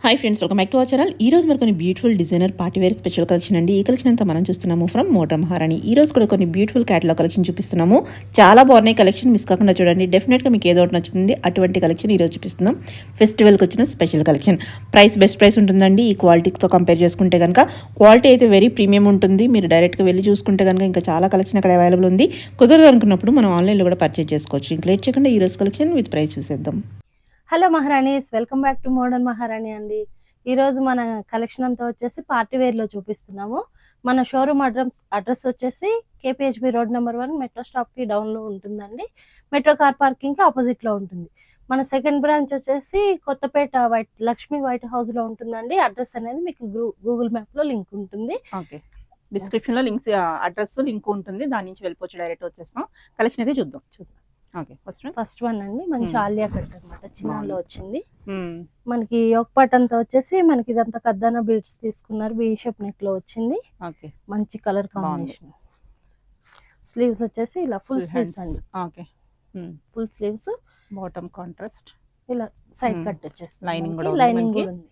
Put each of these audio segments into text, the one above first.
Hi friends, welcome back to our channel. ఈ రోజు మరి కొన్ని beautiful designer party wear special collection అండి. ఈ కలెక్షన్ అంతా మనం చూస్తున్నాము ఫ్రమ్ మోడర్న్ మహారాణి. ఈ రోజు కూడా కొన్ని బ్యూటిఫుల్ క్యాటలాగ్ కలెక్షన్ చూపిస్తున్నాము. చాలా బాగున్నాయి కలెక్షన్, మిస్ కాకుండా చూడండి. డెఫినెట్గా మీకు ఏదో ఒకటి నచ్చుతుంది. అటువంటి కలెక్షన్ ఈ రోజు చూపిస్తున్నాం. ఫెస్టివల్కి వచ్చిన స్పెషల్ కలెక్షన్. బెస్ట్ ప్రైస్ ఉంటుందండి. ఈ క్వాలిటీతో కంపేర్ చేసుకుంటే కనుక క్వాలిటీ అయితే వెరీ ప్రీమియం ఉంటుంది. మీరు డైరెక్ట్గా వెళ్ళి చూసుకుంటే కనుక ఇంకా చాలా కలెక్షన్ అక్కడ అవైలబుల్ ఉంది. కుదరదు అనుకున్నప్పుడు మనం ఆన్లైన్లో కూడా పర్చేజ్ చేసుకోవచ్చు. ఇంకా లేట్ చేయకుండా ఈ రోజు కలెక్షన్ విత్ ప్రైస్ చూసేద్దాం. హలో మహారాణీస్, welcome back to modern Maharani అండి. ఈ రోజు మన కలెక్షన్ అంతా వచ్చేసి పార్టీ వేర్ లో చూపిస్తున్నాము. మన షోరూమ్ అడ్రస్ వచ్చేసి KPHB road number 1 metro stop కి డౌన్ లో ఉంటుందండి. మెట్రో కార్ పార్కింగ్ కి ఆపోజిట్ లో ఉంటుంది. మన సెకండ్ బ్రాంచ్ వచ్చేసి కొత్తపేట లక్ష్మీ వైట్ హౌస్ లో ఉంటుందండి. అడ్రస్ అనేది మీకు గూగుల్ మ్యాప్ లో లింక్ ఉంటుంది. ఓకే, డిస్క్రిప్షన్ లో లింక్స్ అడ్రస్ లింక్ ఉంటుంది. దాని నుంచి వెళ్ళిపోవచ్చు. డైరెక్ట్ వచ్చేస్తాం. కలెక్షన్ అయితే చూద్దాం. ఓకే, ఫస్ట్ వన్ అండి, మంచి ఆలియా కట్ అనమాట. చిన్నలో వచ్చింది మనకి. యోక్ పార్ట్ అంతా వచ్చేసి మనకి ఇదంతా కద్దానా బీడ్స్ తీసుకున్నారు. బీ షేప్ నెక్ లో వచ్చింది. ఓకే, మంచి కలర్ కాంబినేషన్. స్లీవ్స్ వచ్చేసి ఇలా ఫుల్ స్లీవ్స్ అండి. Okay, full sleeves, bottom contrast, ఇలా సైడ్ కట్ వచ్చేస్తుంది. లైనింగ్ కూడా ఉంది.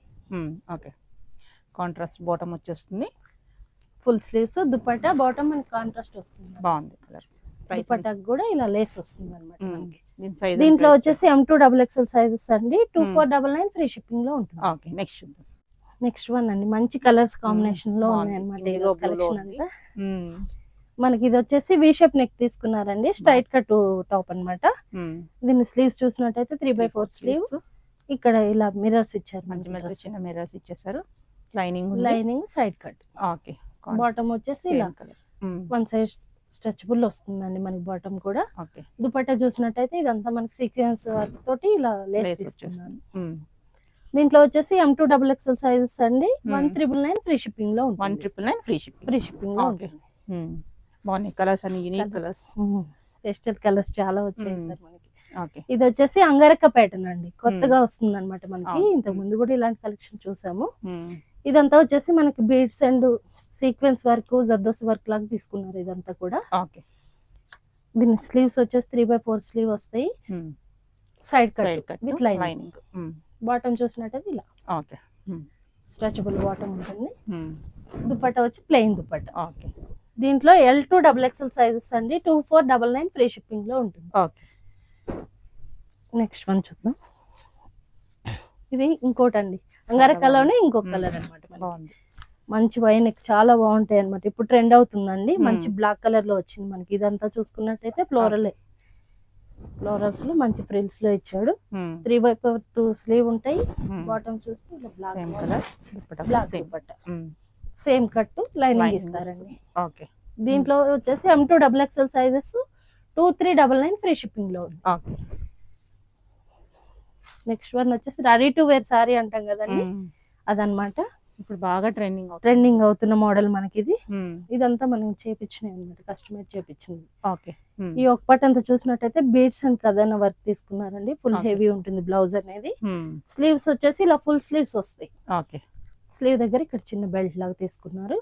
ఓకే, కాంట్రాస్ట్ బాటమ్ వచ్చేస్తుంది. ఫుల్ స్లీవ్స్, దుపట్టా బాటమ్ మనకి కాంట్రాస్ట్ వస్తుంది. బాగుంది కలర్. దుపట్టాకి కూడా ఇలా లేస్ వస్తుంది అనమాట మనకి. దీంట్లో వచ్చేసి M2 XXL సైజెస్ అండి. 2499 ఫ్రీ షిప్పింగ్ లో ఉంటుంది. ఓకే, నెక్స్ట్ వన్ అండి, మంచి కలర్స్ కాంబినేషన్ లో ఉన్నాయి అనమాట కలెక్షన్ అంతా. మనకి ఇది వచ్చేసి వి షేప్ నెక్ తీసుకున్నారండి. స్ట్రైట్ కట్ టాప్ అనమాట. దీని స్లీవ్స్ చూసినట్టయితే 3/4 స్లీవ్. ఇక్కడ ఇలా మిర్రర్స్ ఇచ్చారు. చిన్న మిర్రర్స్ ఇచ్చేసారు. Lining side cut. Okay, bottom వచ్చేసి ఇలా వన్ సైడ్ స్ట్రెచబుల్ వస్తుందండి మనకి బాటమ్ కూడా. దుపట్టా చూసినట్టయితే ఇదంతా మనకి సీక్వెన్స్ వర్క్ తోటి ఇలా లేస్ తీసుకున్నాను. దీంట్లో వచ్చేసి M2 XXL సైజెస్ అండి. 1999 ఫ్రీ షిప్పింగ్ లో ఉంటుంది. 1999 ఫ్రీ షిప్పింగ్ లో ఉంటుంది. బాగున్నాయి కలర్స్ అన్ని, యూనిక్ కలర్స్, పేస్టల్ కలర్స్ చాలా వచ్చాయి సార్ మనకి. ఇది వచ్చేసి అంగారక్క ప్యాటర్న్ అండి. కొత్తగా వస్తుంది అనమాట మనకి. ఇంతకు ముందు కూడా ఇలాంటి కలెక్షన్ చూసాము. ఇదంతా వచ్చేసి మనకి beads and sequence work, zardozi work లాగా తీసుకున్నారు ఇదంతా కూడా. దీని స్లీవ్స్ వచ్చేసి 3/4 స్లీవ్ వస్తాయి. Side cut with lining. Bottom చూసినట్టయితే ఇలా స్ట్రెచబుల్ బాటమ్ ఉంటుంది. దుపట్టా వచ్చి ప్లెయిన్ దుపట్టా. దీంట్లో L2 XXL సైజెస్ అండి. 2499 ఫ్రీ షిప్పింగ్ లో ఉంటుంది. నెక్స్ట్ వన్ చూద్దాం. ఇది ఇంకోటి అండి, అంగారకలోనే ఇంకొక కలర్ అనమాట. మంచి వైన్ చాలా బాగుంటాయి అనమాట. ఇప్పుడు ట్రెండ్ అవుతుందండి. మంచి బ్లాక్ కలర్ లో వచ్చింది మనకి. ఇదంతా చూసుకున్నట్టయితే ఫ్లోరల్స్ లో మంచి ఫ్రిల్స్ లో ఇచ్చాడు. 3/4 స్లీవ్ ఉంటాయి. బాటమ్ చూస్తే ఇలా black dupatta, same cut lining ఇస్తారండి. దీంట్లో వచ్చేసి M2 XXL sizes 2399 free shipping లో ఉంది. నెక్స్ట్ వన్ వచ్చేసి రెడీ టు వేర్ సారీ అంటాం కదండి, అదనమాట. ఇప్పుడు బాగా ట్రెండింగ్ అవుతున్న మోడల్ మనకి ఇది. ఇదంతా మనం చేపించినాయి అనమాట, కస్టమైజ్ చేపించింది. ఈ ఒక పార్ట్ అంతా చూసినట్టయితే బీడ్స్ అండ్ కదన వర్క్ తీసుకున్నారండి. ఫుల్ హెవీ ఉంటుంది బ్లౌజ్ అనేది. స్లీవ్స్ వచ్చేసి ఇలా ఫుల్ స్లీవ్స్ వస్తాయి. స్లీవ్ దగ్గర ఇక్కడ చిన్న బెల్ట్ లాగా తీసుకున్నారు.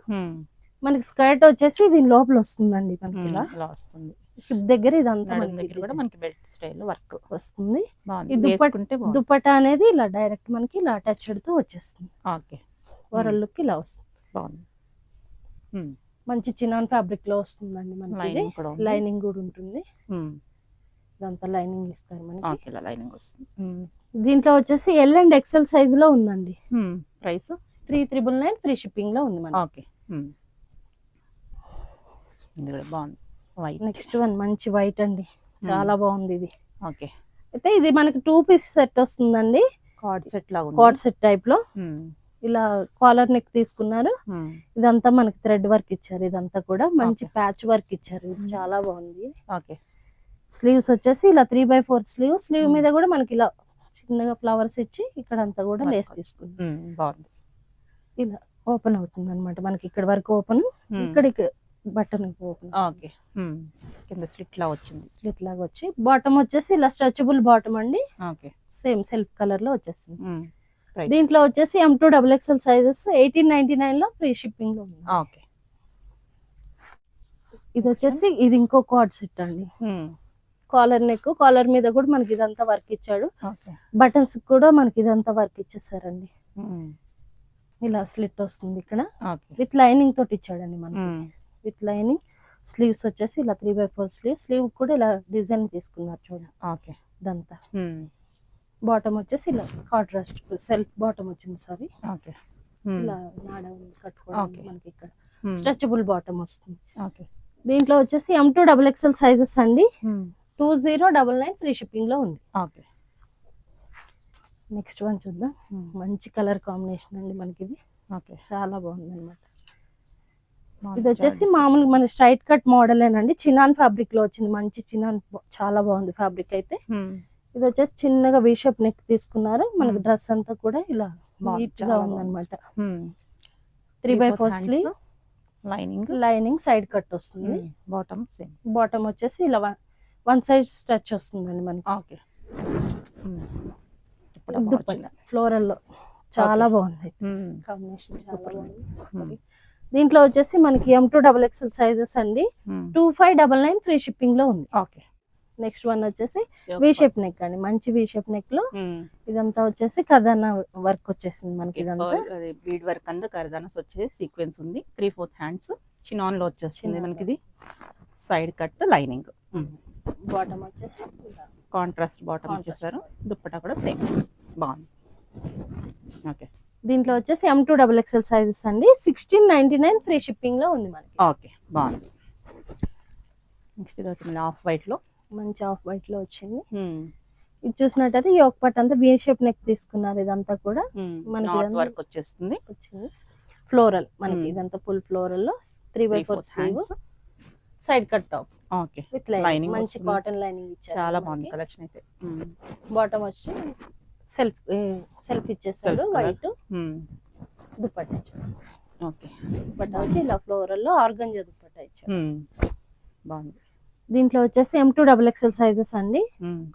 మనకి స్కర్ట్ వచ్చేసి దీని లోపల వస్తుందండి మనకి ఇలా వస్తుంది. హిప్ దగ్గర ఇదంతా మనకి బెల్ట్ స్టైల్ వర్క్ వస్తుంది. దుపట్టా అనేది ఇలా డైరెక్ట్ మనకి ఇలా అటాచ్డ్ తో వచ్చేస్తుంది. ఓవరాల్ లుక్ ఇలా వస్తుంది. బాగుంది. మంచి చినాన్ ఫ్యాబ్రిక్ లో వస్తుందండి మనకి. లైనింగ్ కూడా ఉంటుంది. ఇదంతా లైనింగ్ ఇస్తారు మనకి. లైనింగ్ వస్తుంది. దీంట్లో వచ్చేసి L and XL సైజ్ లో ఉందండి. ప్రైస్ 3399 ఫ్రీ షిప్పింగ్ లో ఉంది మనకి. నెక్స్ట్ వన్ మంచి వైట్ అండి, చాలా బాగుంది ఇది. అయితే ఇది మనకి 2 పీస్ సెట్ వస్తుందండి. కార్డ్ సెట్ టైప్ లో ఇలా కాలర్ నెక్ తీసుకున్నారు. ఇదంతా మనకి థ్రెడ్ వర్క్ ఇచ్చారు. ఇదంతా కూడా మంచి ప్యాచ్ వర్క్ ఇచ్చారు. చాలా బాగుంది. స్లీవ్స్ వచ్చేసి ఇలా 3/4 స్లీవ్ మీద కూడా మనకి ఇలా చిన్నగా ఫ్లవర్స్ ఇచ్చి ఇక్కడ అంతా కూడా లేస్ తీసుకున్నారు. ఇలా ఓపెన్ అవుతుంది అనమాట మనకి. ఇక్కడ వరకు ఓపెన్, ఇక్కడ బటన్ ఓపెన్. కింద స్లిట్ లాగా వచ్చింది. స్లిట్ లాగా వచ్చి బాటమ్ వచ్చేసి ఇలా స్ట్రెచబుల్ బాటమ్ అండి. సేమ్ సెల్ఫ్ కలర్ లో వచ్చేస్తుంది. దీంట్లో వచ్చేసి M2 XXL సైజెస్ 1899 లో ఫ్రీ షిప్పింగ్ లో ఉంది. ఇది వచ్చేసి ఇది ఇంకో కార్డ్ సెట్ అండి. కాలర్ నెక్, కాలర్ మీద కూడా మనకి ఇదంతా వర్క్ ఇచ్చాడు. బటన్స్ కూడా మనకి ఇదంతా వర్క్ ఇచ్చేసారండి. ఇలా స్లిట్ వస్తుంది ఇక్కడ ఓకే విత్ లైనింగ్ తోటి ఇచ్చాడండి మనకి. విత్ లైనింగ్ స్లీవ్స్ వచ్చేసి ఇలా 3/4 స్లీవ్ కూడా ఇలా డిజైన్ తీసుకున్నారు చూడండి. ఓకే ఇదంతా బాటమ్ వచ్చేసి ఇలా కాంట్రాస్ట్ సెల్ఫ్ బాటమ్ వచ్చింది. సారీ ఓకే ఇలా నాడ కట్టుకోవడానికి Okay. మనకి ఇక్కడ స్ట్రెచబుల్ బాటమ్ వస్తుంది. ఓకే దీంట్లో వచ్చేసి M2XXL సైజెస్ అండి. 2099 ఫ్రీ షిప్పింగ్ లో ఉంది. ఓకే నెక్స్ట్ వన్ చూద్దాం. మంచి కలర్ కాంబినేషన్ అండి మనకి ఇది. ఓకే చాలా బాగుంది అనమాట. ఇది వచ్చేసి మామూలుగా మన స్ట్రైట్ కట్ మోడలేనండి. చినాన్ ఫ్యాబ్రిక్ లో వచ్చింది. మంచి చినాన్ చాలా బాగుంది ఫ్యాబ్రిక్ అయితే. ఇది వచ్చేసి చిన్నగా వి షేప్ నెక్ తీసుకున్నారు. మనకి డ్రెస్ అంతా కూడా ఇలా నీట్ గా ఉంది అనమాట. 3/4 స్లీవ్ లైనింగ్ సైడ్ కట్ వస్తుంది. Bottom same. బాటమ్ వచ్చేసి ఇలా వన్ సైడ్ స్ట్రెచ్ వస్తుందండి మనకి. ఓకే దుప్పట్ట ఫ్లోరల్ లో చాలా బాగుంది కాంబినేషన్. చాలా బాగుంది. దీంట్లో వచ్చేసి మనకి M2XXL సైజెస్ అండి. 2599 ఫ్రీ షిప్పింగ్ లో ఉంది. ఓకే నెక్స్ట్ వన్ వచ్చేసి వి షేప్ నెక్ అండి. మంచి వి షేప్ నెక్ లో ఇదంతా వచ్చేసి కథన వర్క్ వచ్చేసింది మనకి. ఇదంతా బీడ్ వర్క్ అండ్ కర్దానస్ వచ్చేసి సీక్వెన్స్ ఉంది. 3/4 హ్యాండ్స్ చినాన్ లో వచ్చేస్తుంది మనకి. ఇది సైడ్ కట్ లైనింగ్. బాటమ్ వచ్చేసి కాంట్రాస్ట్ బాటమ్ ఇచ్చేసారు. దుప్పటా కూడా సేమ్ బాగుంది. ఓకే దీంట్లో వచ్చేసి M2XXL సైజెస్ అండి. 1699 ఫ్రీ షిప్పింగ్ లో ఉంది మనకి. ఓకే బాగుంది. నెక్స్ట్ ఇది వచ్చి ఆఫ్ వైట్ లో మంచి ఆఫ్ వైట్ లో వచ్చింది. ఇది చూసినట్టయితే ఈ ఒక పట్ అంతా వి షేప్ నెక్ తీసుకున్నారు. ఇదంతా కూడా మనకి వర్క్ వచ్చేస్తుంది. వచ్చింది ఫ్లోరల్ మనకి. ఇదంతా ఫుల్ ఫ్లోరల్ లో 3/4 sleeve side cut top. Okay with lining మంచి కాటన్ లైనింగ్ ఇచ్చారు. చాలా బాగుంది కలెక్షన్ అయితే. బాటమ్ వచ్చి సెల్ఫ్ ఇచ్చేస్తాడు వైట్. దుపట్టా ఓకే దుపట్టా వచ్చి ఇలా ఫ్లోరల్ లో ఆర్గంజా దుపట్టా ఇచ్చారు. బాగుంది. దీంట్లో వచ్చేసి M2XXL సైజెస్ అండి.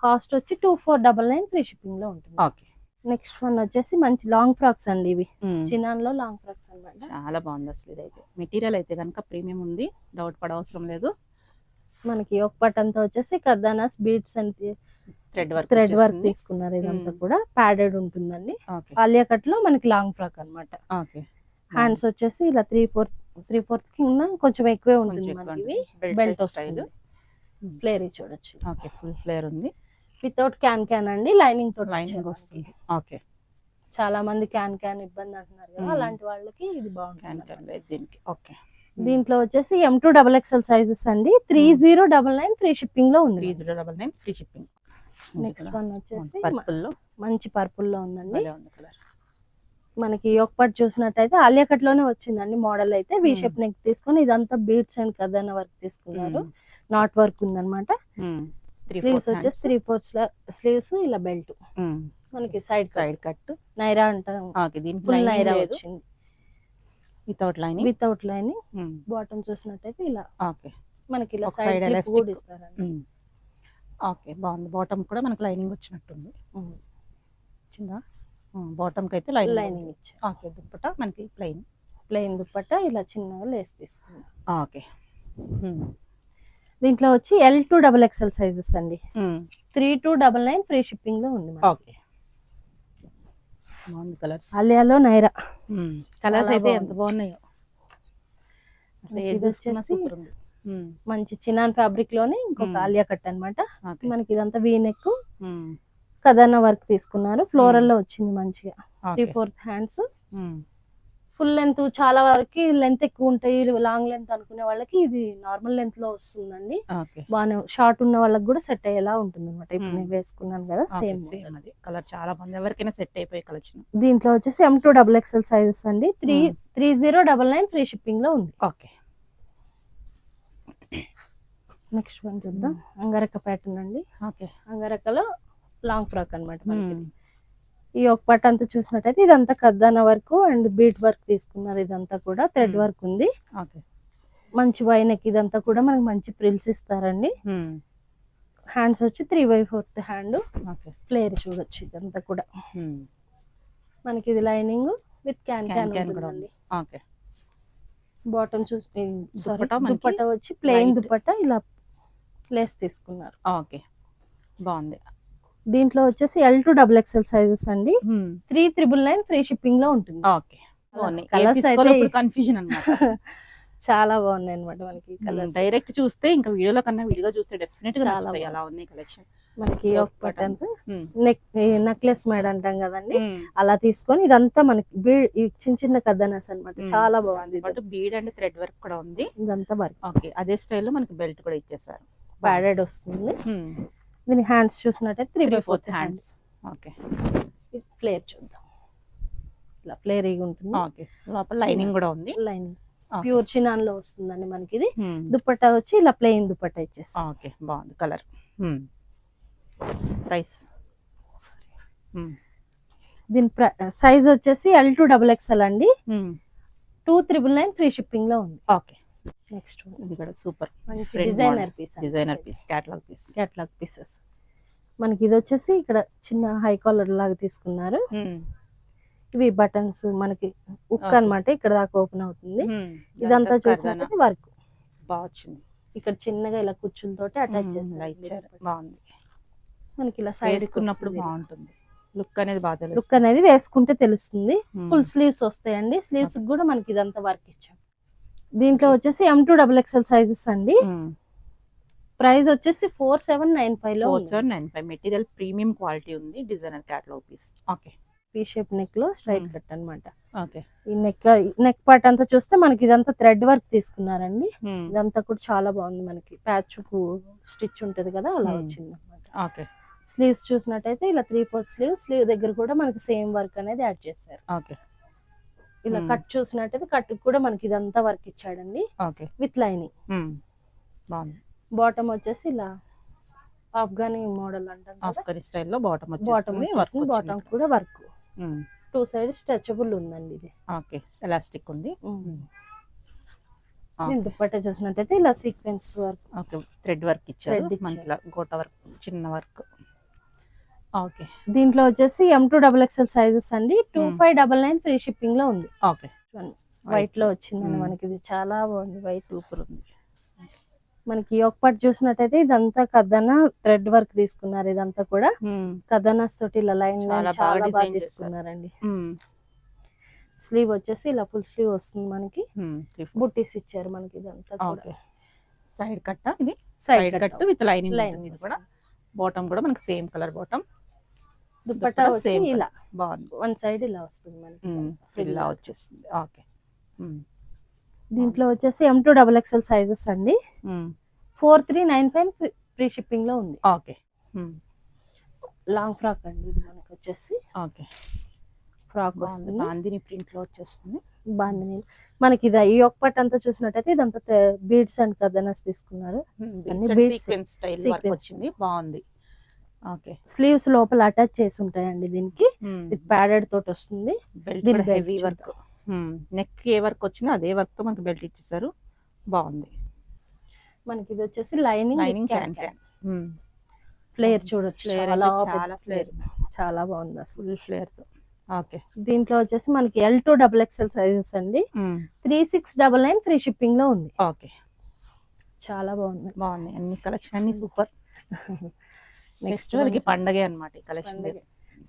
కాస్ట్ వచ్చి 2499 ఫ్రీ షిప్పింగ్ లో ఉంటుంది. ఓకే నెక్స్ట్ వన్ వచ్చేసి మంచి లాంగ్ ఫ్రాక్స్ అండి. ఇవి చినాన్ లో లాంగ్ ఫ్రాక్స్ అన్నమాట. చాలా బాగుంది అసలు. ఇదైతే మెటీరియల్ అయితే కనుక ప్రీమియం ఉంది, డౌట్ పడవసరం లేదు. మనకి ఒక పట్ అంతా వచ్చేసి కర్దానాస్ బీడ్స్ అండ్ థ్రెడ్ వర్క్ తీసుకున్నారు. ఇదంతా కూడా ప్యాడెడ్ ఉంటుందండి. ఆలియా కట్ లో మనకి లాంగ్ ఫ్రాక్ అన్నమాట. హ్యాండ్స్ వచ్చేసి ఇలా 3/4 కింద కొంచెం ఎక్కువే ఉంటుంది మనకి. బెల్ట్ వస్తుంది. ఫ్లేర్ చూడొచ్చు. ఓకే ఫుల్ ఫ్లేర్ ఉంది. వితౌట్ క్యాన్ అండి. లైనింగ్ తోటి లైనింగ్ వస్తుంది. ఓకే చాలా మంది క్యాన్ ఇబ్బంది అంటున్నారు కదా, అలాంటి వాళ్ళకి ఇది బాగుంటుంది దీనికి. ఓకే దీంట్లో వచ్చేసి M2XXL సైజెస్ అండి. 3099 ఫ్రీ షిప్పింగ్ లో ఉంది. 3099 ఫ్రీ షిప్పింగ్. నెక్స్ట్ వన్ వచ్చేసి పర్పుల్ లో మంచి పర్పుల్ లో ఉందండి. మనకి ఒక పట్ చూసినట్టయితే ఆలియా కట్ లోనే వచ్చిందండి మోడల్ అయితే. వి షేప్ నెక్ తీసుకొని ఇదంతా బీడ్స్ అండ్ కదన వర్క్ తీసుకున్నారు. నాట్ వర్క్ ఉందన్నమాట. స్లీవ్స్ వచ్చేసి 3/4 స్లీవ్స్ ఇలా బెల్ట్ మనకి సైడ్ కట్ నైరా అంటాం. ఫుల్ నైరా వచ్చింది వితౌట్ లైనింగ్. బాటమ్ చూసినట్టయితే ఇలా ఓకే మనకి ఇలా సైడ్ క్లిప్ కూడా ఇస్తారండి. ఓకే బాగుంది. బాటమ్ కూడా మనకి లైనింగ్ వచ్చినట్టుంది. వచ్చిందా? బాటమ్ కి అయితే లైనింగ్ ఇచ్చారు. ఓకే దుప్పటా మనకి ప్లెయిన్ దుప్పటా ఇలా చిన్నగా లేస్ తీసుకున్నాం. ఓకే దీంట్లో వచ్చి L2XXL సైజెస్ అండి. 3299 ఫ్రీ షిప్పింగ్ లో ఉంది. ఓకే బాగుంది కలర్స్. ఆలియాలో నైరా కలర్స్ అయితే ఎంత బాగున్నాయో. ఇది వచ్చేసి మంచి చినాన్ ఫ్యాబ్రిక్ లోనే ఇంకొక ఆలియా కట్ అన్నమాట. మనకి ఇదంతా వీ నెక్ కదన వర్క్ తీసుకున్నారు. ఫ్లోరల్ లో వచ్చింది మంచిగా. 3/4 హ్యాండ్స్ ఫుల్ లెంత్. చాలా వరకు లెంత్ ఎక్కువ ఉంటాయి, లాంగ్ లెంత్ అనుకునే వాళ్ళకి ఇది నార్మల్ లెంత్ లో వస్తుందండి. బాగానే షార్ట్ ఉన్న వాళ్ళకి కూడా సెట్ అయ్యేలా ఉంటుంది అనమాట. ఇప్పుడు నేను వేసుకున్నాను కదా సేమ్ కలర్. చాలా బాగుంది, ఎవరికైనా సెట్ అయిపోయే కలెక్షన్. దీంట్లో వచ్చేసి M2XXL సైజెస్ అండి. 3099 ఫ్రీ షిప్పింగ్ లో ఉంది. ఓకే నెక్స్ట్ వన్ చూద్దాం. అంగరక్క ప్యాటర్న్ అండి. ఓకే అంగరక్కలో లాంగ్ ఫ్రాక్ అనమాట మనకి. ఈ ఒక పట్ అంతా చూసినట్టయితే ఇదంతా కద్దాన వర్క్ అండ్ బీట్ వర్క్ తీసుకున్నారు. ఇదంతా కూడా థ్రెడ్ వర్క్ ఉంది. మంచి వైనెక్. ఇదంతా కూడా మనకి మంచి ప్రిల్స్ ఇస్తారండి. హ్యాండ్స్ వచ్చి 3/4 హ్యాండ్. ఫ్లేర్ చూడొచ్చు. ఇదంతా కూడా మనకి ఇది లైనింగ్ విత్ క్యాన్ ఉంటుందండి. బాటమ్ చూసి దుపట్టా వచ్చి ప్లెయిన్ దుపట్టా ఇలా లేస్ తీసుకున్నారు. ఓకే బాగుంది. దీంట్లో వచ్చేసి L2 XXL సైజెస్ అండి. 3,999 ఫ్రీ షిప్పింగ్ లో ఉంటుంది. ఓకే, బాగున్నాయి. Colours అయితే కన్ఫ్యూజన్ అన్నమాట. చాలా బాగున్నాయి అనమాట మనకి కలర్స్. డైరెక్ట్ చూస్తే ఇంకా వీడియోలో కన్నా విడిగా చూస్తే డెఫినెట్ గా చాలా నచ్చుతాయి. బాగుంది. అలా ఉన్నాయి కలెక్షన్. మనకి ఒక బటన్ నెక్లెస్ మేడ్ అంటాం కదండి, అలా తీసుకొని ఇదంతా మనకి ఈ చిన్న చిన్న కద్దనస్ అన్నమాట. చాలా బాగుంది. బీడ్ అండ్ థ్రెడ్ వర్క్ కూడా ఉంది. ఇదంతా వర్క్. ఓకే, అదే స్టైల్లో మనకి బెల్ట్ కూడా ఇచ్చేసారు. ప్యాడెడ్ వస్తుంది. దీని హ్యాండ్స్ చూసినట్టయితే 3/4 హ్యాండ్స్. ఓకే, ఫ్లేర్ చూద్దాం. ఇలా ఫ్లేరీగా ఉంటుంది. ఓకే, లోపల లైనింగ్ కూడా ఉంది. లైనింగ్ ప్యూర్ చినాన్ లో వస్తుందండి మనకి. ఇది దుపట్టా వచ్చి ఇలా ప్లెయిన్ దుపట్టా ఇచ్చేస్తాం. ఓకే, బాగుంది కలర్. ప్రైస్ దీని సైజ్ వచ్చేసి L2 XXL అండి. 2,999 ఫ్రీ షిప్పింగ్ లో ఉంది. ఓకే, నెక్స్ట్ ఇది కూడా super designer piece. Designer piece, catalogue piece. Catalogue pieces మనకి. ఇది వచ్చేసి ఇక్కడ చిన్న హై కాలర్ లాగా తీసుకున్నారు. ఇవి బటన్స్ మనకి ఉక్ అన్నమాట. ఇక్కడ దాకా ఓపెన్ అవుతుంది. ఇదంతా చూసినట్టు వర్క్ బాగా వచ్చింది. ఇక్కడ చిన్నగా ఇలా కుచ్చులతోటి అటాచ్ చేశారు. బాగుంది. మనకి ఇలా సైడ్ వేసుకున్నప్పుడు బాగుంటుంది. లుక్ అనేది బాగా తెలుస్తుంది. లుక్ అనేది వేసుకుంటే తెలుస్తుంది. ఫుల్ స్లీవ్స్ వస్తాయండి. స్లీవ్స్ కూడా మనకి ఇదంతా వర్క్ ఇచ్చాం. దీంట్లో వచ్చేసి M2 XXL సైజెస్ అండి. ప్రైస్ వచ్చేసి 4,795 లో. 4,795. మెటీరియల్ ప్రీమియం క్వాలిటీ ఉంది. Designer catalogue piece. Okay, P shape neck లో స్ట్రైట్ కట్ అన్నమాట. ఓకే, ఈ నెక్ పార్ట్ అంతా చూస్తే మనకి ఇదంతా థ్రెడ్ వర్క్ తీసుకున్నారండి. ఇదంతా కూడా చాలా బాగుంది. మనకి ప్యాచ్ స్టిచ్ ఉంటది కదా, అలా వచ్చింది అన్నమాట. ఓకే, స్లీవ్స్ చూసినట్టయితే ఇలా 3/4 స్లీవ్ దగ్గర కూడా మనకి సేమ్ వర్క్ అనేది యాడ్ చేశారు. ఓకే, ఇలా కట్ చూసినట్టయితే కట్ కూడా మనకి ఇదంతా వర్క్ ఇచ్చాడండి. Okay, with lining. బాగుంది. బాటమ్ వచ్చేసి ఇలా ఆఫ్ఘనీ మోడల్ అంటాం, ఆఫ్ఘనీ స్టైల్లో బాటమ్ బాటమ్ కూడా వర్క్. 2 సైడ్ స్ట్రెచబుల్ ఉందండి ఇది. ఓకే, ఎలాస్టిక్ ఉంది. దుపట్టా చూసినట్టయితే ఇలా sequence work. Okay, thread work ఇచ్చారు. మనకి ఇలా గోట వర్క్, చిన్న వర్క్. ఓకే, దీంట్లో వచ్చేసి M2 XXL సైజెస్ అండి. 2,599 ఫ్రీ షిప్పింగ్ లో ఉంది. ఓకే, వైట్ లో వచ్చిందండి మనకి. ఇది చాలా బాగుంది. వైట్ సూపర్ ఉంది. మనకి ఒక పార్ట్ చూసినట్టయితే ఇదంతా కదనా థ్రెడ్ వర్క్ తీసుకున్నారు. ఇదంతా కూడా కదనాస్ తోటి ఇలా లైన్ చాలా బాగా తీసుకున్నారండి. స్లీవ్ వచ్చేసి ఇలా ఫుల్ స్లీవ్ వస్తుంది మనకి. బుట్టీస్ ఇచ్చారు మనకి. ఇదంతా కూడా సైడ్ కట్. ఇది సైడ్ కట్ విత్ లైనింగ్. ఇది కూడా బాటమ్ కూడా మనకి సేమ్ కలర్ బాటమ్. దుపట్టా వచ్చి ఇలా బాగుంది. వన్ సైడ్ ఇలా వస్తుంది మనకి. ఇలా వచ్చేస్తుంది. ఓకే, దీంట్లో వచ్చేసి M2 XXL సైజెస్ అండి. 4,395 ఫ్రీ షిప్పింగ్ లో ఉంది. ఓకే, లాంగ్ ఫ్రాక్ అండి ఇది మనకి వచ్చేసి. ఓకే, ఫ్రాక్ వస్తుంది. బాందిని ప్రింట్ లో వచ్చేస్తుంది. బాందిని మనకి ఇది ఈ ఒక పట్ అంతా చూసినట్టయితే ఇదంతా బీడ్స్ అండ్ కదనస్ తీసుకున్నారు. సీక్వెన్స్ స్టైల్ వర్క్ వచ్చింది. బాగుంది. ఓకే, స్లీవ్స్ లోపల అటాచ్ చేసి ఉంటాయండి దీనికి. ఇది ప్యాడెడ్ తోటి వస్తుంది. Belt heavy work. నెక్ ఏ వర్క్ వచ్చినా అదే వర్క్ తో మనకి బెల్ట్ ఇచ్చేసారు. బాగుంది. మనకి ఇది వచ్చేసి లైనింగ్ క్యాన్. ఫ్లేర్ చూడొచ్చు. చాలా ఫ్లేర్, చాలా బాగుంది అసలు. ఫుల్ ఫ్లేర్ తో. ఓకే, దీంట్లో వచ్చేసి మనకి L2 XXL సైజెస్ అండి. 3,699 ఫ్రీ షిప్పింగ్ లో ఉంది. ఓకే, చాలా బాగుంది. బాగున్నాయి అన్ని కలెక్షన్, అన్ని సూపర్. నెక్స్ట్ మనకి పండగే అన్నమాట ఈ కలెక్షన్.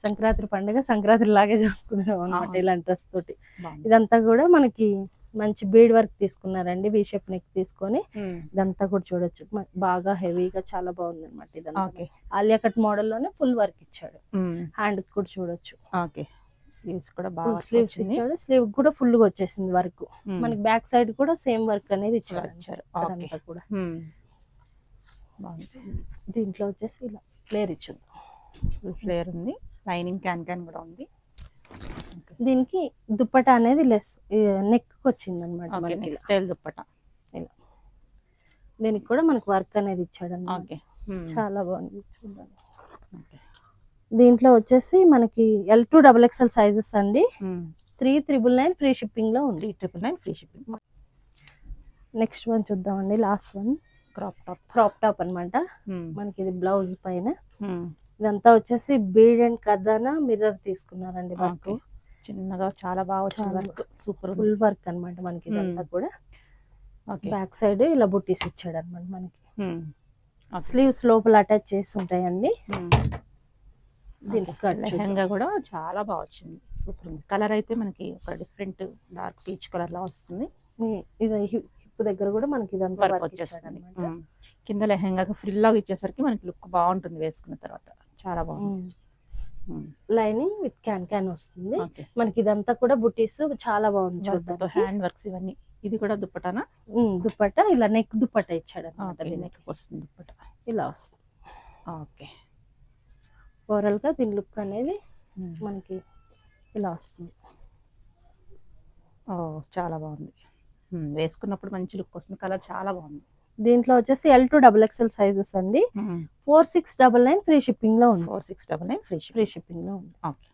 సంక్రాంతి పండుగ సంక్రాంతి లాగే జరుపుకున్నాం అన్నమాట ఇలాంటి డ్రెస్ తోటి. ఇదంతా కూడా మనకి మంచి బీడ్ వర్క్ తీసుకున్నారండి. వి షేప్ నెక్ తీసుకొని ఇదంతా కూడా చూడొచ్చు. బాగా హెవీగా చాలా బాగుంది అనమాట. ఇదంతా ఆలియా కట్ మోడల్ లోనే ఫుల్ వర్క్ ఇచ్చాడు. హ్యాండ్ కూడా చూడొచ్చు. ఓకే, స్లీవ్స్ కూడా బాగా స్లీవ్స్ ఇచ్చాడు. స్లీవ్ కూడా ఫుల్ గా వచ్చేసింది వర్క్. మనకి బ్యాక్ సైడ్ కూడా సేమ్ వర్క్ అనేది ఇచ్చారు. కూడా దీంట్లో వచ్చేసి ఇలా ఫ్లేర్ ఇచ్చింది. ఫుల్ ఫ్లేర్ ఉంది. లైనింగ్ క్యాన్ కూడా ఉంది. దీనికి దుప్పటా అనేది లెస్ నెక్ వచ్చింది అనమాట. స్టైల్ దుప్పటా. ఇలా దీనికి కూడా మనకు వర్క్ అనేది ఇచ్చాడు అన్నమాట. చాలా బాగుంది చూడండి. దీంట్లో వచ్చేసి మనకి L2 XXL సైజెస్ అండి. 3,999 ఫ్రీ షిప్పింగ్ లో ఉంది. 3,999 ఫ్రీ షిప్పింగ్. నెక్స్ట్ వన్ చూద్దామండి. లాస్ట్ వన్ క్రాప్ టాప్ అన్నమాట. మనకి ఇది బ్లౌజ్ పైన. ఇదంతా వచ్చేసి బీడ్ అండ్ కదనా మిర్రర్ తీసుకున్నారండి. వర్క్ చిన్నగా చాలా బాగా వచ్చింది వర్క్. సూపర్ ఫుల్ వర్క్ అన్నమాట మనకి. ఇదంతా కూడా బ్యాక్ సైడ్ ఇలా బుట్టీస్ ఇచ్చాడు అనమాట మనకి. స్లీవ్స్ లోపల అటాచ్ చేసి ఉంటాయండి. దీని స్కర్ట్ లెహంగా కూడా చాలా బాగా వచ్చింది, సూపర్ ఉంది. కలర్ అయితే మనకి ఒక డిఫరెంట్ డార్క్ పీచ్ కలర్ లా వస్తుంది. ఇది హిప్ దగ్గర కూడా మనకి ఇదంతా వర్క్ వర్క్ వచ్చేస్తుంది. ఇచ్చాడన్నమాట. కింద లెహంగాకి ఫ్రిల్ లాగా ఇచ్చేసరికి మనకి లుక్ బాగుంటుంది వేసుకున్న తర్వాత, చాలా బాగుంది. లైనింగ్ విత్ క్యాన్ వస్తుంది. ఓకే, మనకి ఇదంతా కూడా బుటీస్ చాలా బాగుంది వర్క్తో చూడడానికి. హ్యాండ్ వర్క్స్ ఇవన్నీ. ఇది కూడా దుప్పటానా? దుపట్టా ఇలా నెక్ దుపట్టా ఇచ్చాడు ఓకే, అనమాట. నెక్ వస్తుంది దుప్పట. ఇలా వస్తుంది. ఓకే, ఓవరాల్ గా దీని లుక్ అనేది మనకి ఇలా వస్తుంది. ఓ చాలా బాగుంది. వేసుకున్నప్పుడు మంచి లుక్ వస్తుంది, కలర్ చాలా బాగుంది. దీంట్లో వచ్చేసి L to XXL సైజెస్ అండి. 4699 ఫ్రీ షిప్పింగ్ లో ఉంది. 4699 ఫ్రీ ఫ్రీ షిప్పింగ్ లో ఉంది. ఓకే.